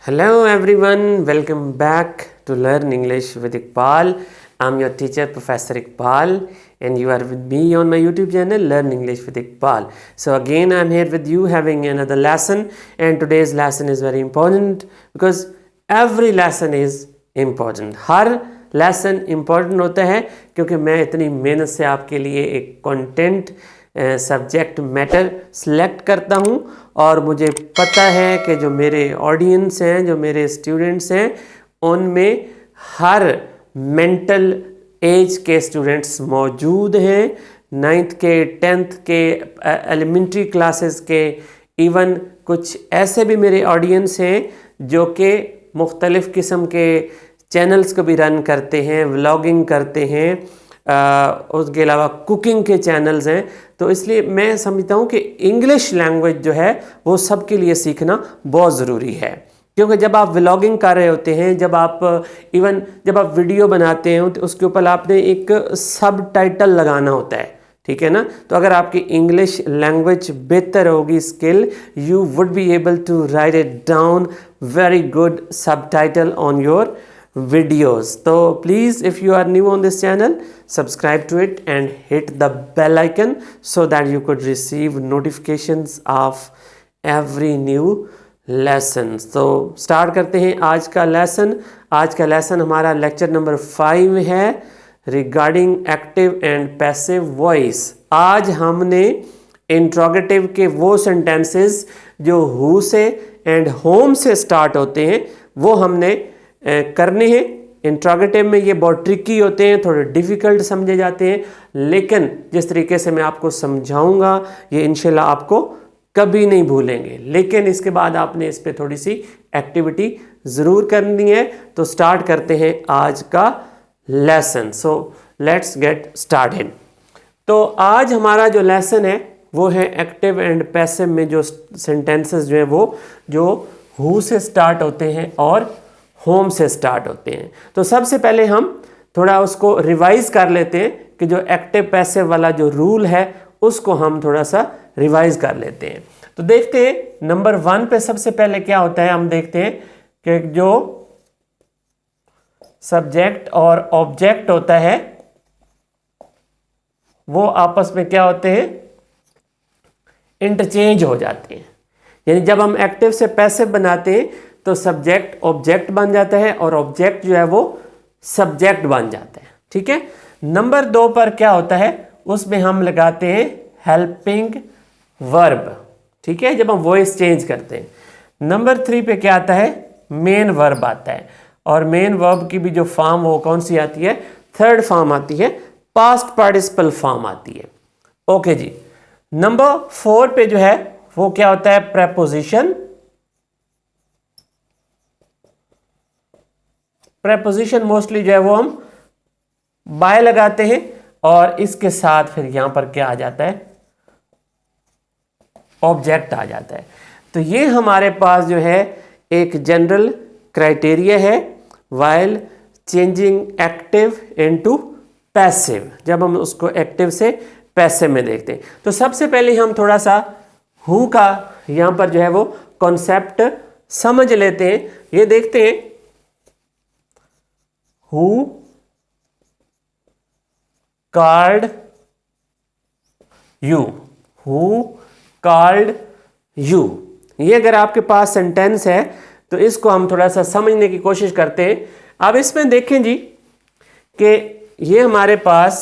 Hello everyone, welcome back to Learn English with Iqbal. I'm your teacher, Professor Iqbal, and you are with me on my YouTube channel, Learn English with Iqbal. So again, I'm here with you having another lesson, and today's lesson is very important because every lesson is important. Her lesson important होता है क्योंकि मैं इतनी मेहनत से आपके लिए एक कंटेंट सब्जेक्ट मैटर सेलेक्ट करता हूँ और मुझे पता है कि जो मेरे ऑडियंस हैं, जो मेरे स्टूडेंट्स हैं, उनमें हर मेंटल एज के स्टूडेंट्स मौजूद हैं, 9th के 10th के एलिमेंट्री क्लासेस के, इवन कुछ ऐसे भी मेरे ऑडियंस हैं जो कि मुख्तलिफ़ किस्म के चैनल्स को भी रन करते हैं, व्लॉगिंग करते हैं, उसके अलावा कुकिंग के चैनल्स हैं। तो इसलिए मैं समझता हूँ कि इंग्लिश लैंग्वेज जो है वो सबके लिए सीखना बहुत ज़रूरी है, क्योंकि जब आप व्लॉगिंग कर रहे होते हैं, जब आप वीडियो बनाते हैं तो उसके ऊपर आपने एक सब टाइटल लगाना होता है, ठीक है ना। तो अगर आपकी इंग्लिश लैंग्वेज बेहतर होगी skill, you would be able to write it down very good subtitle on your videos. So please, if you are new on this channel, subscribe to it and hit the bell icon so that you could receive notifications of every new lesson. So start करते हैं आज का lesson. आज का lesson हमारा lecture number 5 है regarding active and passive voice. आज हमने इंट्रोगेटिव के वो सेंटेंसेस जो हु से एंड होम से स्टार्ट होते हैं वो हमने करने हैं। इंट्रोगेटिव में ये बहुत ट्रिकी होते हैं, थोड़े डिफ़िकल्ट समझे जाते हैं, लेकिन जिस तरीके से मैं आपको समझाऊंगा ये इंशाल्लाह आपको कभी नहीं भूलेंगे। लेकिन इसके बाद आपने इस पे थोड़ी सी एक्टिविटी ज़रूर करनी है। तो स्टार्ट करते हैं आज का lesson. So let's get started. तो आज हमारा जो लेसन है वो है एक्टिव एंड पैसिव में जो सेंटेंसेस जो है वो जो हु से स्टार्ट होते हैं और होम से स्टार्ट होते हैं। तो सबसे पहले हम थोड़ा उसको रिवाइज कर लेते हैं कि जो एक्टिव पैसिव वाला जो रूल है उसको हम थोड़ा सा रिवाइज कर लेते हैं। तो देखते हैं नंबर 1 पे सबसे पहले क्या होता है। हम देखते हैं कि जो सब्जेक्ट और ऑब्जेक्ट होता है वो आपस में क्या होते हैं, इंटरचेंज हो जाते हैं। यानी जब हम एक्टिव से पैसिव बनाते हैं तो सब्जेक्ट ऑब्जेक्ट बन जाता है और ऑब्जेक्ट जो है वो सब्जेक्ट बन जाता है, ठीक है। नंबर 2 पर क्या होता है, उसमें हम लगाते हैं हेल्पिंग वर्ब, ठीक है, जब हम वॉइस चेंज करते हैं। नंबर 3 पे क्या आता है, मेन वर्ब आता है, और मेन वर्ब की भी जो फॉर्म वो कौन सी आती है, थर्ड फॉर्म आती है, पास्ट पार्टिसिपल फॉर्म आती है। ओके जी। नंबर 4 पे जो है वो क्या होता है, प्रेपोजिशन। प्रेपोजिशन मोस्टली जो है वो हम बाय लगाते हैं और इसके साथ फिर यहां पर क्या आ जाता है, ऑब्जेक्ट आ जाता है। तो ये हमारे पास जो है एक जनरल क्राइटेरिया है while changing active into passive, जब हम उसको एक्टिव से पैसिव में देखते हैं। तो सबसे पहले हम थोड़ा सा हु का यहां पर जो है वो कॉन्सेप्ट समझ लेते हैं। ये देखते हैं Who called you? Who called you? ये अगर आपके पास सेंटेंस है तो इसको हम थोड़ा सा समझने की कोशिश करते हैं। अब इसमें देखें जी कि ये हमारे पास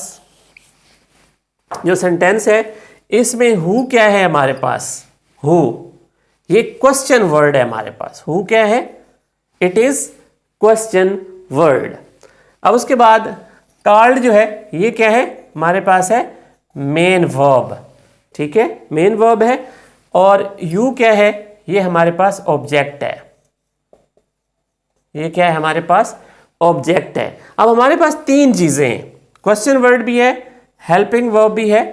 जो सेंटेंस है इसमें हु क्या है हमारे पास, हु ये क्वेश्चन वर्ड है हमारे पास। हु क्या है, इट इज क्वेश्चन वर्ड। अब उसके बाद कॉल्ड जो है ये क्या है, हमारे पास है मेन वर्ब, ठीक है, मेन वर्ब है। और यू क्या है, ये हमारे पास ऑब्जेक्ट है, ये क्या है हमारे पास ऑब्जेक्ट है। अब हमारे पास 3 चीजें हैं, क्वेश्चन वर्ड भी है, हेल्पिंग वर्ब भी है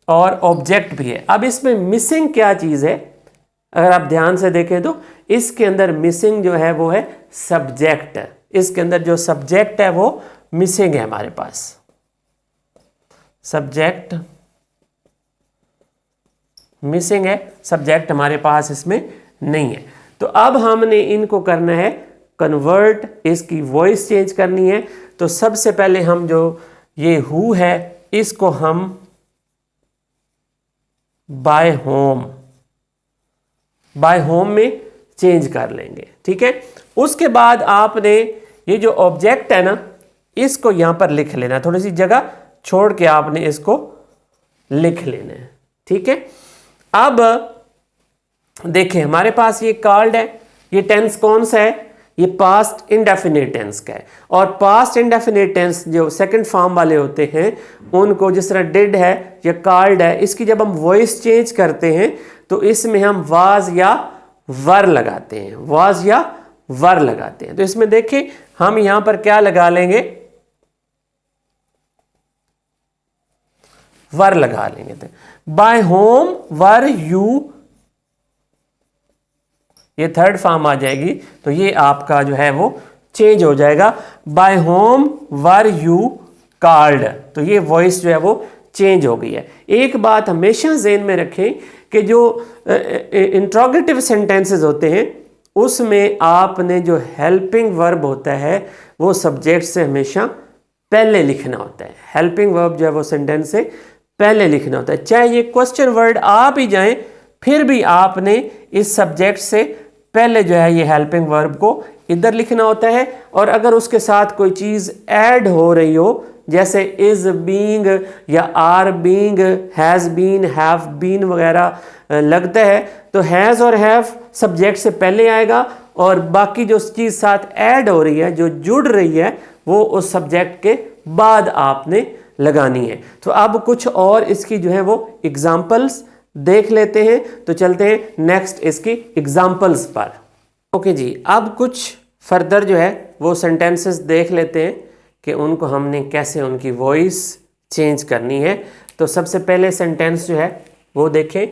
और ऑब्जेक्ट भी है। अब इसमें मिसिंग क्या चीज है, अगर आप ध्यान से देखें तो इसके अंदर मिसिंग जो है वो है सब्जेक्ट। इसके अंदर जो सब्जेक्ट है वो मिसिंग है हमारे पास, सब्जेक्ट मिसिंग है, सब्जेक्ट हमारे पास इसमें नहीं है। तो अब हमने इनको करना है कन्वर्ट, इसकी वॉइस चेंज करनी है। तो सबसे पहले हम जो ये हु है इसको हम बाय होम में चेंज कर लेंगे, ठीक है। उसके बाद आपने ये जो ऑब्जेक्ट है ना इसको यहां पर लिख लेना, थोड़ी सी जगह छोड़ के आपने इसको लिख लेना है, ठीक है। अब देखें हमारे पास ये कॉल्ड है, ये टेंस कौन सा है, ये पास्ट इंडेफिनिट टेंस का है। और पास्ट इंडेफिनिट टेंस जो सेकंड फॉर्म वाले होते हैं उनको, जिस तरह डिड है या कॉल्ड है, इसकी जब हम वॉइस चेंज करते हैं तो इसमें हम वाज या वर लगाते हैं, वाज या वर लगाते हैं। तो इसमें देखें हम यहां पर क्या लगा लेंगे, वर लगा लेंगे। बाय होम वर यू, ये थर्ड फॉर्म आ जाएगी, तो ये आपका जो है वो चेंज हो जाएगा, by whom were you called. तो ये वॉइस जो है वो चेंज हो गई है। एक बात हमेशा ज़हन में रखें कि जो इंट्रोगेटिव सेंटेंसेस होते हैं उसमें आपने जो हेल्पिंग वर्ब होता है वो सब्जेक्ट से हमेशा पहले लिखना होता है। हेल्पिंग वर्ब जो है वो सेंटेंस से पहले लिखना होता है, चाहे ये क्वेश्चन वर्ड आ भी जाए फिर भी आपने इस सब्जेक्ट से पहले जो है ये हेल्पिंग वर्ब को इधर लिखना होता है। और अगर उसके साथ कोई चीज़ ऐड हो रही हो जैसे इज बीइंग या are being, has been, have been वगैरह लगता है तो हैज़ और हैव सब्जेक्ट से पहले आएगा और बाकी जो चीज़ साथ ऐड हो रही है, जो जुड़ रही है, वो उस सब्जेक्ट के बाद आपने लगानी है। तो अब कुछ और इसकी जो है वो एग्जाम्पल्स देख लेते हैं। तो चलते हैं नेक्स्ट इसकी एग्जाम्पल्स पर। ओके जी, अब कुछ फर्दर जो है वो सेंटेंसेस देख लेते हैं कि उनको हमने कैसे उनकी वॉइस चेंज करनी है। तो सबसे पहले सेंटेंस जो है वो देखें,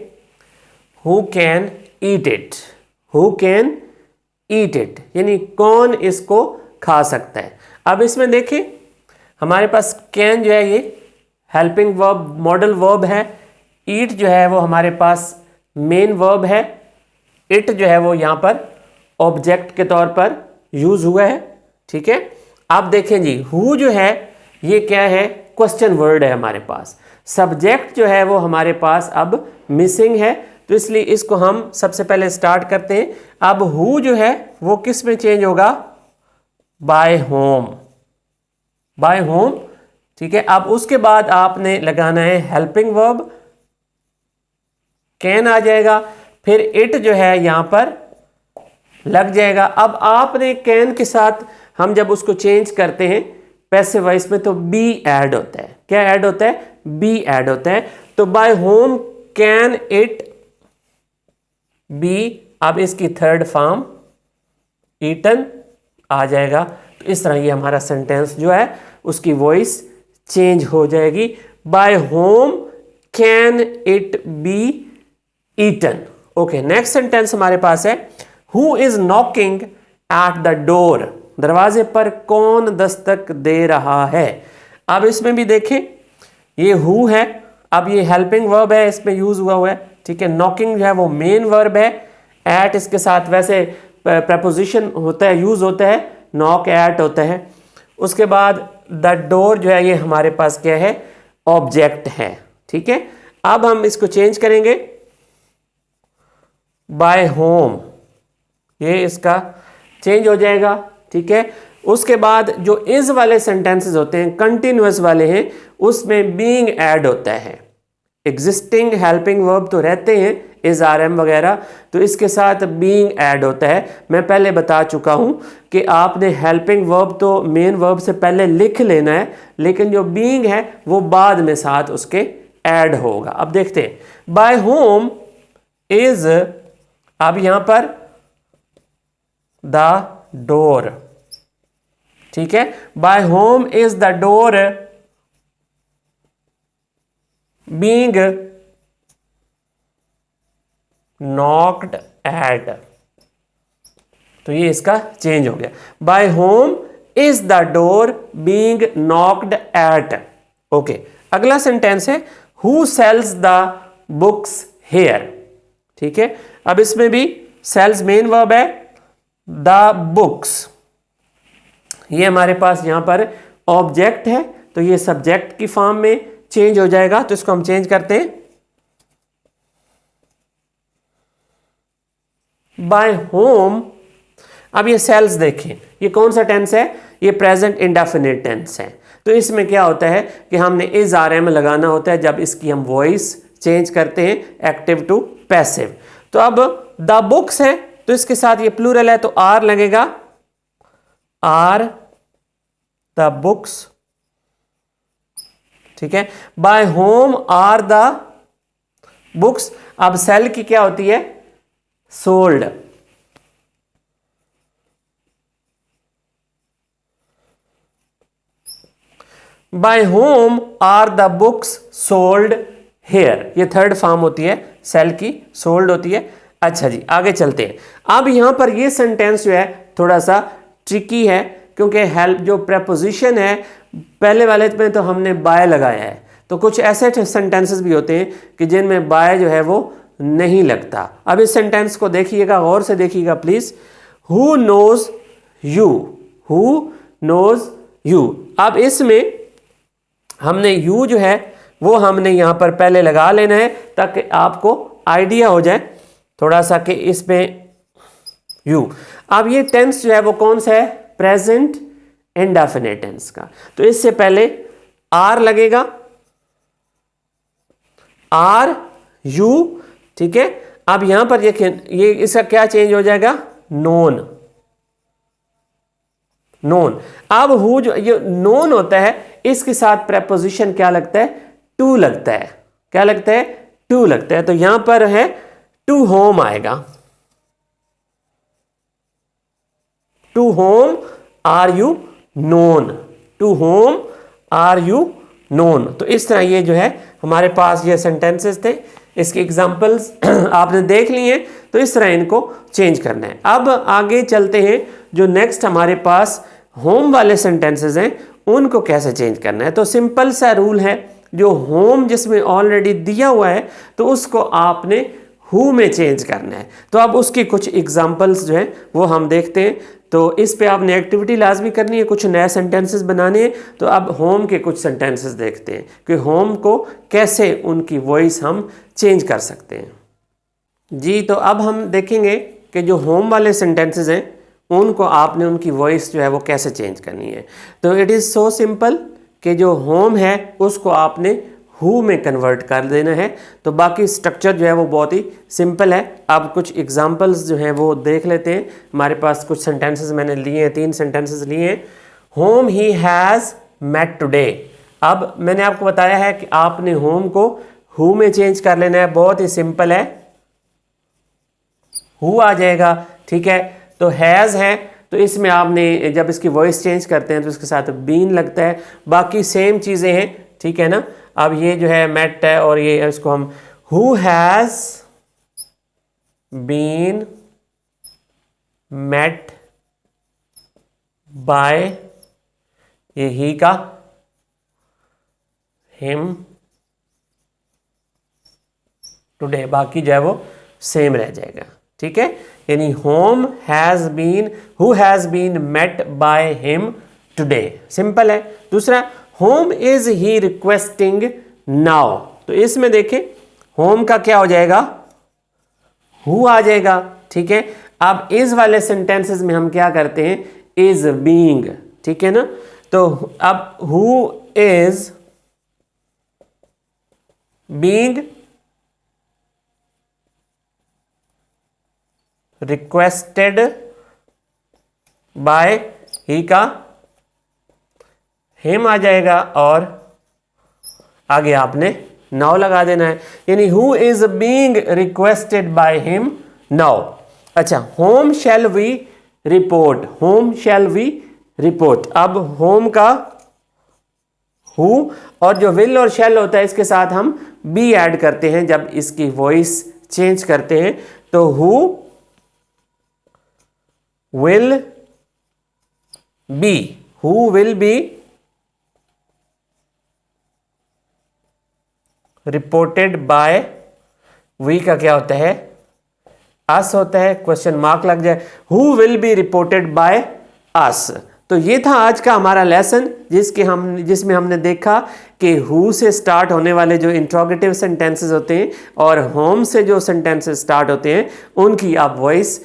who can eat it, who can eat it यानी कौन इसको खा सकता है। अब इसमें देखें हमारे पास कैन जो है ये हेल्पिंग वर्ब, मॉडल वर्ब है, ईट जो है वो हमारे पास मेन वर्ब है, इट जो है वो यहाँ पर ऑब्जेक्ट के तौर पर यूज हुआ है, ठीक है। आप देखें जी, हु जो है ये क्या है, क्वेश्चन वर्ड है हमारे पास। सब्जेक्ट जो है वो हमारे पास अब मिसिंग है, तो इसलिए इसको हम सबसे पहले स्टार्ट करते हैं। अब हु जो है वो किस में चेंज होगा, बाय होम, बाय होम, ठीक है। अब उसके बाद आपने लगाना है हेल्पिंग वर्ब, कैन आ जाएगा, फिर इट जो है यहां पर लग जाएगा। अब आपने कैन के साथ हम जब उसको चेंज करते हैं पैसिव वॉइस में तो बी ऐड होता है। क्या ऐड होता है, बी ऐड होता है। तो by whom can it be, अब इसकी थर्ड फॉर्म ईटन आ जाएगा। तो इस तरह ये हमारा सेंटेंस जो है उसकी वॉइस चेंज हो जाएगी, by whom can it be eaten. Okay, next sentence हमारे पास है, who is knocking at the door, दरवाजे पर कौन दस्तक दे रहा है। अब इसमें भी देखें ये हु है, अब ये हेल्पिंग वर्ब है, इसमें यूज हुआ है, ठीक है। नॉकिंग जो है वो मेन वर्ब है, एट इसके साथ वैसे प्रपोजिशन होता है, यूज होता है, नॉक एट होता है। उसके बाद द डोर जो है ये हमारे पास क्या है, ऑब्जेक्ट है, ठीक है। अब हम इसको चेंज करेंगे बाय होम, ये इसका चेंज हो जाएगा, ठीक है। उसके बाद जो इज वाले सेंटेंसेस होते हैं, कंटिन्यूअस वाले हैं, उसमें बीइंग ऐड होता है। एग्जिस्टिंग हेल्पिंग वर्ब तो रहते हैं इज, आर, एम वगैरह, तो इसके साथ बीइंग ऐड होता है। मैं पहले बता चुका हूं कि आपने हेल्पिंग वर्ब तो मेन वर्ब से पहले लिख लेना है, लेकिन जो बीइंग है वो बाद में साथ उसके ऐड होगा। अब देखते हैं, बाय होम इज, अब यहां पर द डोर, ठीक है। By whom is the door being knocked at, तो ये इसका चेंज हो गया, by whom is the door being knocked at. Okay, अगला सेंटेंस है, who sells the books here, ठीक है। अब इसमें भी सेल्स मेन वर्ब है द बुक्स, ये हमारे पास यहां पर ऑब्जेक्ट है, तो ये सब्जेक्ट की फॉर्म में चेंज हो जाएगा, तो इसको हम चेंज करते हैं बाय होम। अब ये सेल्स देखें, ये कौन सा टेंस है, ये प्रेजेंट इंडेफिनिट टेंस है। तो इसमें क्या होता है कि हमने इज आर एम लगाना होता है जब इसकी हम वॉइस चेंज करते हैं एक्टिव टू पैसिव। तो अब द बुक्स है तो इसके साथ ये प्लूरल है तो आर लगेगा, आर द बुक्स, ठीक है। By whom are the books, अब सेल की क्या होती है, sold, by whom are the books sold here, ये थर्ड फॉर्म होती है सेल की, सोल्ड होती है। अच्छा जी आगे चलते हैं। अब यहां पर ये सेंटेंस जो है थोड़ा सा ट्रिकी है, क्योंकि हेल्प जो प्रेपोजिशन है पहले वाले में तो हमने बाय लगाया है, तो कुछ ऐसे सेंटेंसेस भी होते हैं कि जिनमें बाय जो है वो नहीं लगता। अब इस सेंटेंस को देखिएगा, गौर से देखिएगा please. Who knows you, who knows you, अब इसमें हमने यू जो है वो हमने यहां पर पहले लगा लेना है ताकि आपको आइडिया हो जाए थोड़ा सा कि इसमें यू। अब ये टेंस जो है वो कौन सा है, प्रेजेंट इंडेफिनिट टेंस का, तो इससे पहले आर लगेगा, आर यू, ठीक है। अब यहां पर देखें ये इसका क्या चेंज हो जाएगा, नोन, नोन। अब हु जो ये नोन होता है इसके साथ प्रेपोजिशन क्या लगता है, टू लगता है, क्या लगता है, टू लगता है। तो यहां पर है टू होम आएगा, to whom are you known, to whom are you known. तो इस तरह ये जो है हमारे पास ये सेंटेंसेस थे, इसके एग्जांपल्स आपने देख लिए, तो इस तरह इनको चेंज करना है। अब आगे चलते हैं, जो नेक्स्ट हमारे पास होम वाले सेंटेंसेस हैं उनको कैसे चेंज करना है। तो सिंपल सा रूल है, जो होम जिसमें ऑलरेडी दिया हुआ है तो उसको आपने हु में चेंज करना है। तो अब उसकी कुछ एग्जांपल्स जो हैं वो हम देखते हैं। तो इस पे आपने एक्टिविटी लाजमी करनी है, कुछ नए सेंटेंसेस बनाने हैं। तो अब होम के कुछ सेंटेंसेस देखते हैं कि होम को कैसे उनकी वॉइस हम चेंज कर सकते हैं। जी तो अब हम देखेंगे कि जो होम वाले सेंटेंसेस हैं उनको आपने उनकी वॉइस जो है वो कैसे चेंज करनी है। तो इट इज़ सो सिंपल कि जो होम है उसको आपने हु में कन्वर्ट कर देना है। तो बाकी स्ट्रक्चर जो है वो बहुत ही सिंपल है। अब कुछ एग्जांपल्स जो हैं वो देख लेते हैं। हमारे पास कुछ सेंटेंसेस मैंने लिए हैं, 3 सेंटेंसेस लिए हैं। Whom he has met today. अब मैंने आपको बताया है कि आपने होम को हु में चेंज कर लेना है, बहुत ही सिंपल है, हु आ जाएगा, ठीक है। तो हैज़ है तो इसमें आपने जब इसकी वॉइस चेंज करते हैं तो इसके साथ बीन लगता है, बाकी सेम चीज़ें हैं, ठीक है ना। अब ये जो है मेट है और ये इसको हम who has been met by, ये ही का हिम टुडे, बाकी जो है वो सेम रह जाएगा, ठीक है। यानी whom has been, who has been met by him today, simple है। दूसरा, whom is he requesting now. तो इसमें देखें होम का क्या हो जाएगा, हु आ जाएगा, ठीक है। अब इज वाले सेंटेंसेस में हम क्या करते हैं, इज बीइंग, ठीक है ना। तो अब who is being requested by, he का हिम आ जाएगा और आगे आपने नाउ लगा देना है, यानी who is being requested by him now. अच्छा, home shall we report, home shall we report. अब होम का हु और जो विल और शैल होता है इसके साथ हम बी ऐड करते हैं जब इसकी वॉइस चेंज करते हैं। तो who will be, who will be reported by, we का क्या होता है अस होता है, क्वेश्चन मार्क लग जाए, who will be reported by us. तो ये था आज का हमारा लेसन जिसमें हमने देखा कि हु से स्टार्ट होने वाले जो इंट्रोगेटिव सेंटेंसेस होते हैं और होम से जो सेंटेंसेस स्टार्ट होते हैं उनकी आप वॉइस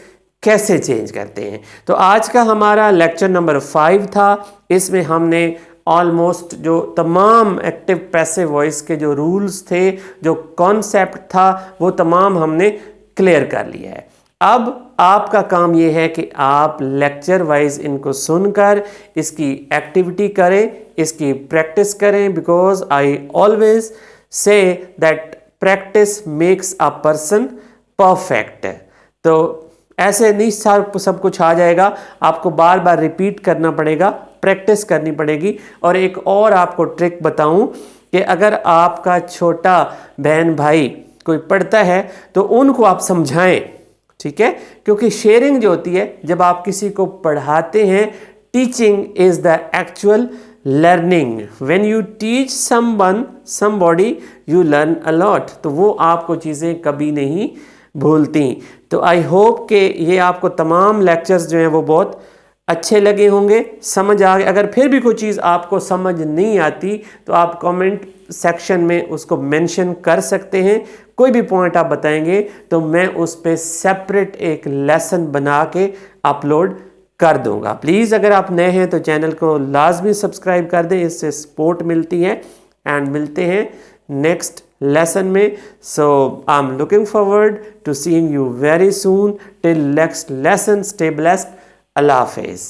कैसे चेंज करते हैं। तो आज का हमारा लेक्चर नंबर 5 था। इसमें हमने ऑलमोस्ट जो तमाम एक्टिव पैसिव वॉइस के जो रूल्स थे, जो कॉन्सेप्ट था, वो तमाम हमने क्लियर कर लिया है। अब आपका काम ये है कि आप लेक्चर वाइज इनको सुनकर इसकी एक्टिविटी करें, इसकी प्रैक्टिस करें, because I always say that practice makes a person perfect. तो ऐसे नहीं सब कुछ आ जाएगा, आपको बार बार रिपीट करना पड़ेगा, प्रैक्टिस करनी पड़ेगी। और एक और आपको ट्रिक बताऊं कि अगर आपका छोटा बहन भाई कोई पढ़ता है तो उनको आप समझाएं, ठीक है, क्योंकि शेयरिंग जो होती है, जब आप किसी को पढ़ाते हैं, teaching is the actual learning. When you teach somebody you learn a lot. तो वो आपको चीज़ें कभी नहीं भूलती। तो आई होप कि ये आपको तमाम लेक्चर्स जो हैं वो बहुत अच्छे लगे होंगे, समझ आ गए। अगर फिर भी कोई चीज़ आपको समझ नहीं आती तो आप कमेंट सेक्शन में उसको मेंशन कर सकते हैं। कोई भी पॉइंट आप बताएंगे तो मैं उस पर सेपरेट एक लेसन बना के अपलोड कर दूंगा। प्लीज़ अगर आप नए हैं तो चैनल को लाजमी सब्सक्राइब कर दें, इससे सपोर्ट मिलती है। एंड मिलते हैं नेक्स्ट लेसन में। So I am looking forward to seeing you very soon. Till next lesson, stay blessed. अल्लाह हाफिज़।